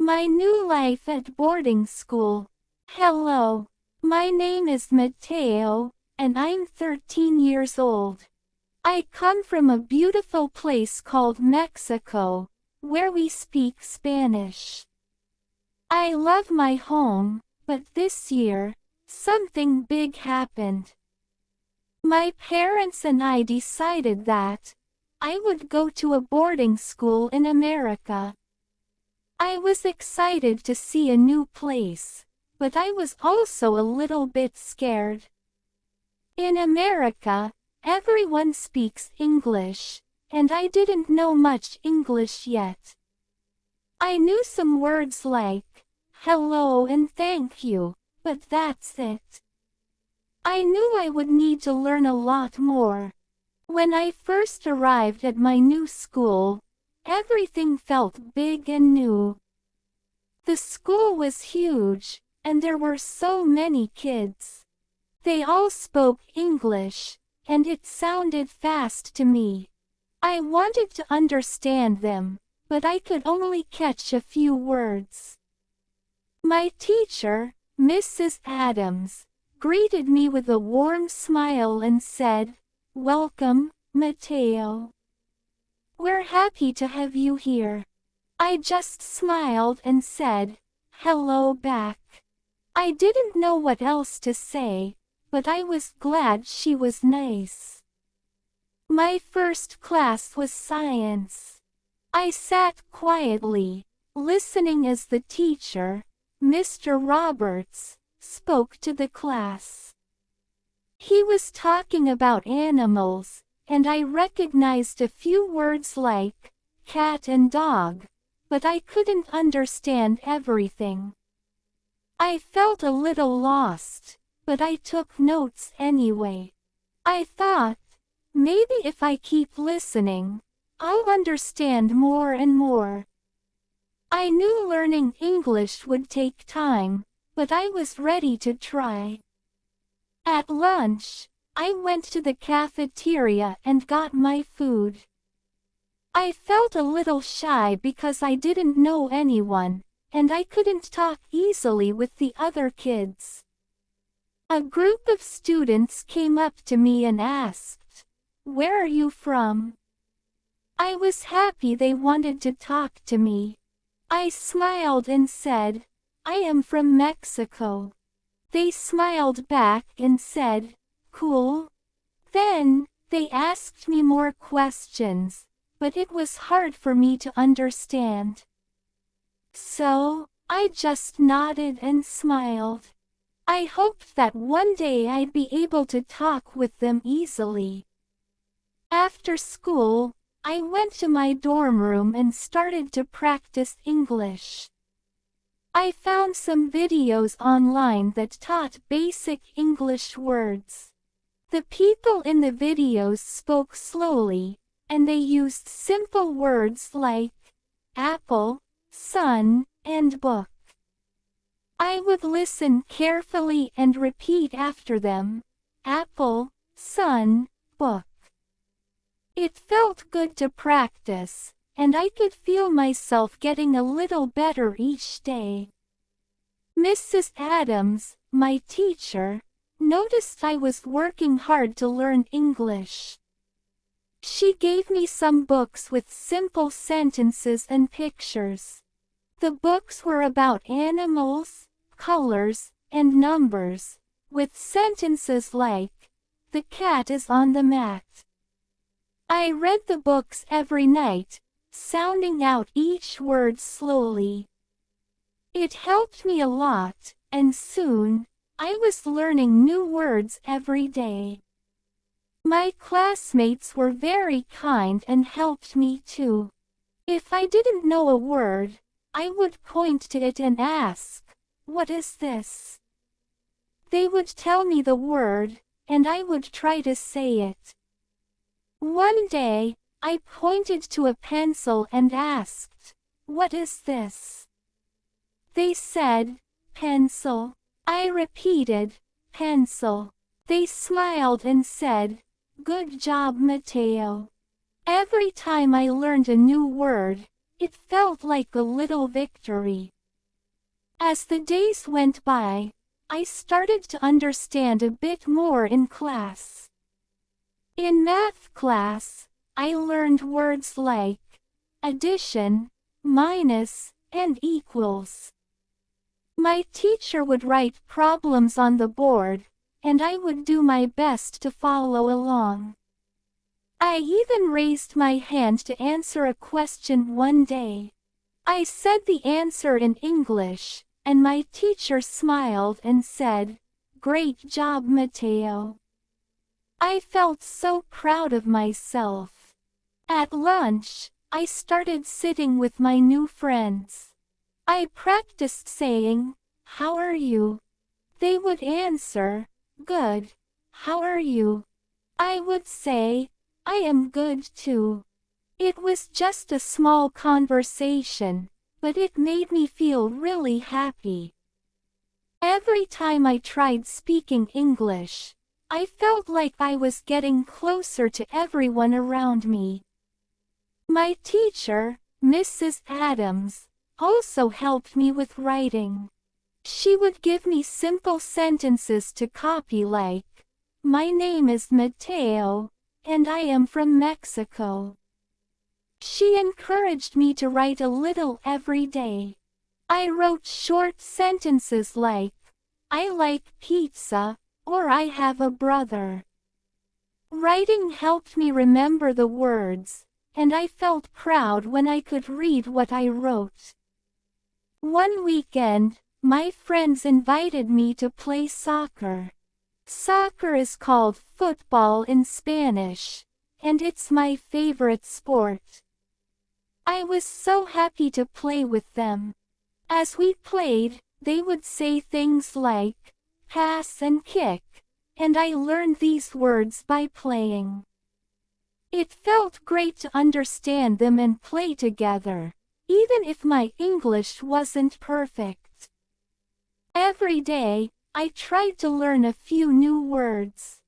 My new life at boarding school. Hello. My name is Mateo, and I'm 13 years old. I come from a beautiful place called Mexico, where we speak Spanish. I love my home, but this year, something big happened. My parents and I decided that I would go to a boarding school in America. I was excited to see a new place, but I was also a little bit scared. In America, everyone speaks English, and I didn't know much English yet. I knew some words like hello and thank you, but that's it. I knew I would need to learn a lot more. When I first arrived at my new school, everything felt big and new. The school was huge, and there were so many kids. They all spoke English, and it sounded fast to me. I wanted to understand them, but I could only catch a few words. My teacher, Mrs. Adams, greeted me with a warm smile and said, "Welcome, Mateo. We're happy to have you here." I just smiled and said, "Hello" back. I didn't know what else to say, but I was glad she was nice. My first class was science. I sat quietly, listening as the teacher, Mr. Roberts, spoke to the class. He was talking about animals, and I recognized a few words like cat and dog, but I couldn't understand everything. I felt a little lost, but I took notes anyway. I thought, maybe if I keep listening, I'll understand more and more. I knew learning English would take time, but I was ready to try. At lunch, I went to the cafeteria and got my food. I felt a little shy because I didn't know anyone, and I couldn't talk easily with the other kids. A group of students came up to me and asked, "Where are you from?" I was happy they wanted to talk to me. I smiled and said, "I am from Mexico." They smiled back and said, "Cool." Then, they asked me more questions, but it was hard for me to understand. So, I just nodded and smiled. I hoped that one day I'd be able to talk with them easily. After school, I went to my dorm room and started to practice English. I found some videos online that taught basic English words. The people in the videos spoke slowly, and they used simple words like apple, sun, and book. I would listen carefully and repeat after them, apple, sun, book. It felt good to practice, and I could feel myself getting a little better each day. Mrs. Adams, my teacher, noticed I was working hard to learn English. She gave me some books with simple sentences and pictures. The books were about animals, colors, and numbers, with sentences like, "The cat is on the mat." I read the books every night, sounding out each word slowly. It helped me a lot, and soon, I was learning new words every day. My classmates were very kind and helped me too. If I didn't know a word, I would point to it and ask, "What is this?" They would tell me the word, and I would try to say it. One day, I pointed to a pencil and asked, "What is this?" They said, "Pencil." I repeated, "Pencil." They smiled and said, "Good job, Mateo." Every time I learned a new word, It felt like a little victory. As the days went by, I started to understand a bit more in class. In math class, I learned words like addition, minus, and equals. My teacher would write problems on the board, and I would do my best to follow along. I even raised my hand to answer a question one day. I said the answer in English, and my teacher smiled and said, "Great job, Matteo." I felt so proud of myself. At lunch, I started sitting with my new friends. I practiced saying, "How are you?" They would answer, "Good. How are you?" I would say, "I am good too." It was just a small conversation, but it made me feel really happy. Every time I tried speaking English, I felt like I was getting closer to everyone around me. My teacher, Mrs. Adams, also helped me with writing. She would give me simple sentences to copy like, "My name is Matteo, and I am from Mexico." She encouraged me to write a little every day. I wrote short sentences like, "I like pizza," or "I have a brother." Writing helped me remember the words, and I felt proud when I could read what I wrote. One weekend, my friends invited me to play soccer. Soccer is called football in Spanish, and it's my favorite sport. I was so happy to play with them. As we played, they would say things like, "pass" and "kick," and I learned these words by playing. It felt great to understand them and play together, even if my English wasn't perfect. Every day, I tried to learn a few new words.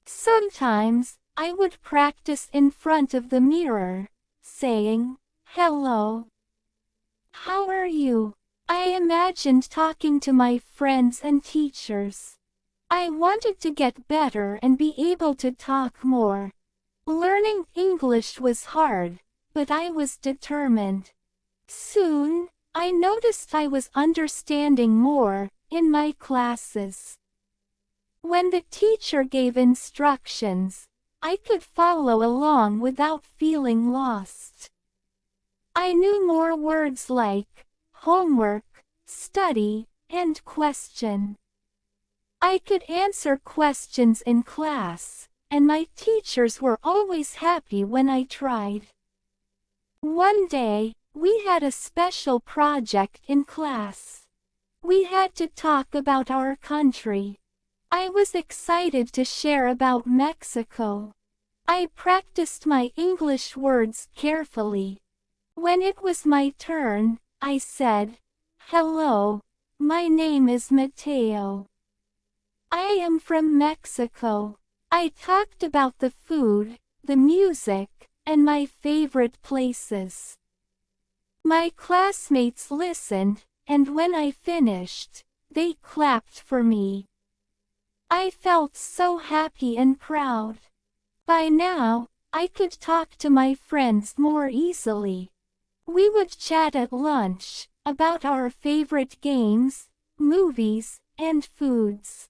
Sometimes, I would practice in front of the mirror, saying, "Hello. How are you?" I imagined talking to my friends and teachers. I wanted to get better and be able to talk more. Learning English was hard, but I was determined. Soon, I noticed I was understanding more in my classes. When the teacher gave instructions, I could follow along without feeling lost. I knew more words like homework, study, and question. I could answer questions in class, and my teachers were always happy when I tried. One day, we had a special project in class. We had to talk about our country. I was excited to share about Mexico. I practiced my English words carefully. When it was my turn, I said, "Hello, my name is Matteo. I am from Mexico." I talked about the food, the music, and my favorite places. My classmates listened, and when I finished, they clapped for me. I felt so happy and proud. By now, I could talk to my friends more easily. We would chat at lunch about our favorite games, movies, and foods.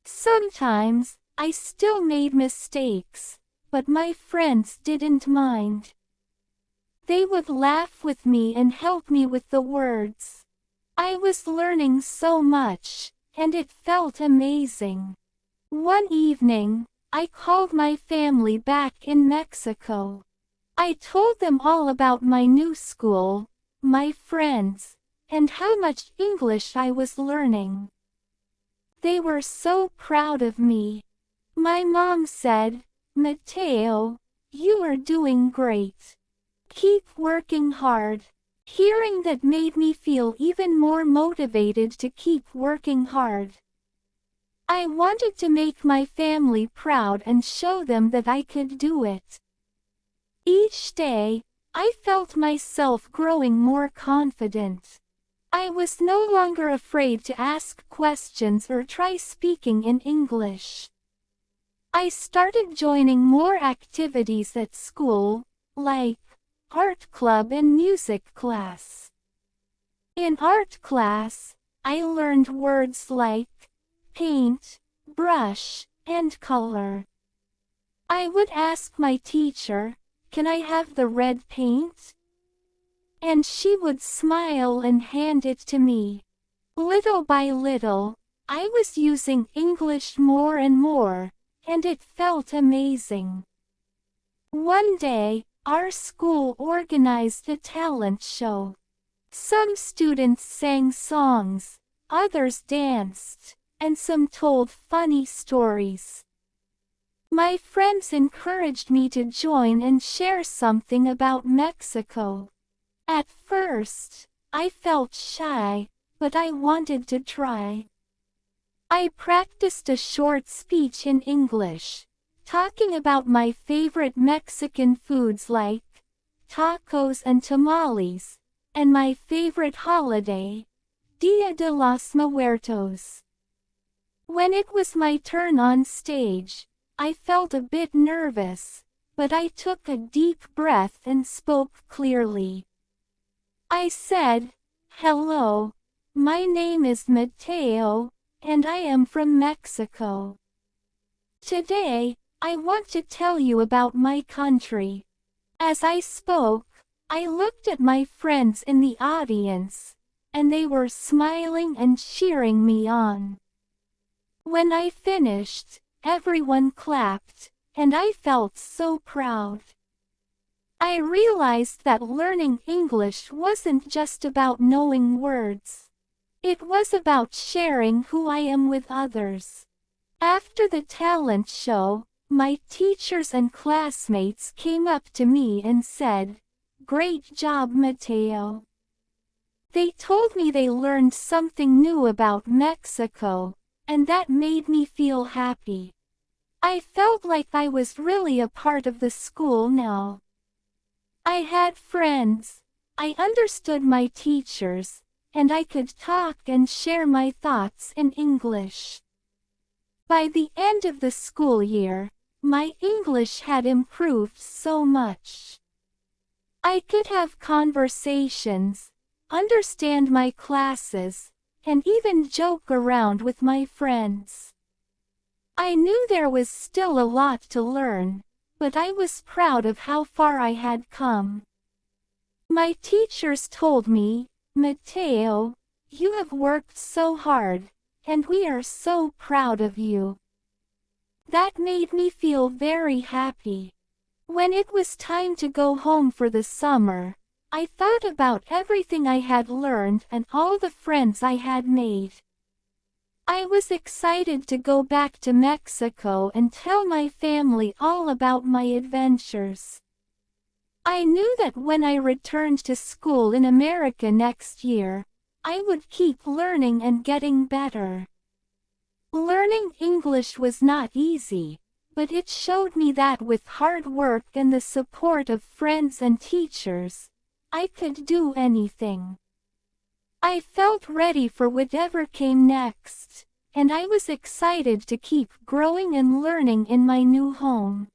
Sometimes, I still made mistakes, but my friends didn't mind. They would laugh with me and help me with the words. I was learning so much, and it felt amazing. One evening, I called my family back in Mexico. I told them all about my new school, my friends, and how much English I was learning. They were so proud of me. My mom said, "Matteo, you are doing great. Keep working hard." Hearing that made me feel even more motivated to keep working hard. I wanted to make my family proud and show them that I could do it. Each day, I felt myself growing more confident. I was no longer afraid to ask questions or try speaking in English. I started joining more activities at school, like art club and music class. In art class, I learned words like paint, brush, and color. I would ask my teacher, "Can I have the red paint?" And she would smile and hand it to me. Little by little, I was using English more and more, and it felt amazing. One day, our school organized a talent show. Some students sang songs, others danced, and some told funny stories. My friends encouraged me to join and share something about Mexico. At first, I felt shy, but I wanted to try. I practiced a short speech in English, talking about my favorite Mexican foods like tacos and tamales, and my favorite holiday, Dia de los Muertos. When it was my turn on stage, I felt a bit nervous, but I took a deep breath and spoke clearly. I said, "Hello, my name is Mateo, and I am from Mexico. Today, I want to tell you about my country." As I spoke, I looked at my friends in the audience, and they were smiling and cheering me on. When I finished, everyone clapped, and I felt so proud. I realized that learning English wasn't just about knowing words. It was about sharing who I am with others. After the talent show, my teachers and classmates came up to me and said, "Great job, Mateo." They told me they learned something new about Mexico, and that made me feel happy. I felt like I was really a part of the school now. I had friends, I understood my teachers, and I could talk and share my thoughts in English. By the end of the school year, my English had improved so much. I could have conversations, understand my classes, and even joke around with my friends. I knew there was still a lot to learn, but I was proud of how far I had come. My teachers told me, "Mateo, you have worked so hard, and we are so proud of you." That made me feel very happy. When it was time to go home for the summer, I thought about everything I had learned and all the friends I had made. I was excited to go back to Mexico and tell my family all about my adventures. I knew that when I returned to school in America next year, I would keep learning and getting better. Learning English was not easy, but it showed me that with hard work and the support of friends and teachers, I could do anything. I felt ready for whatever came next, and I was excited to keep growing and learning in my new home.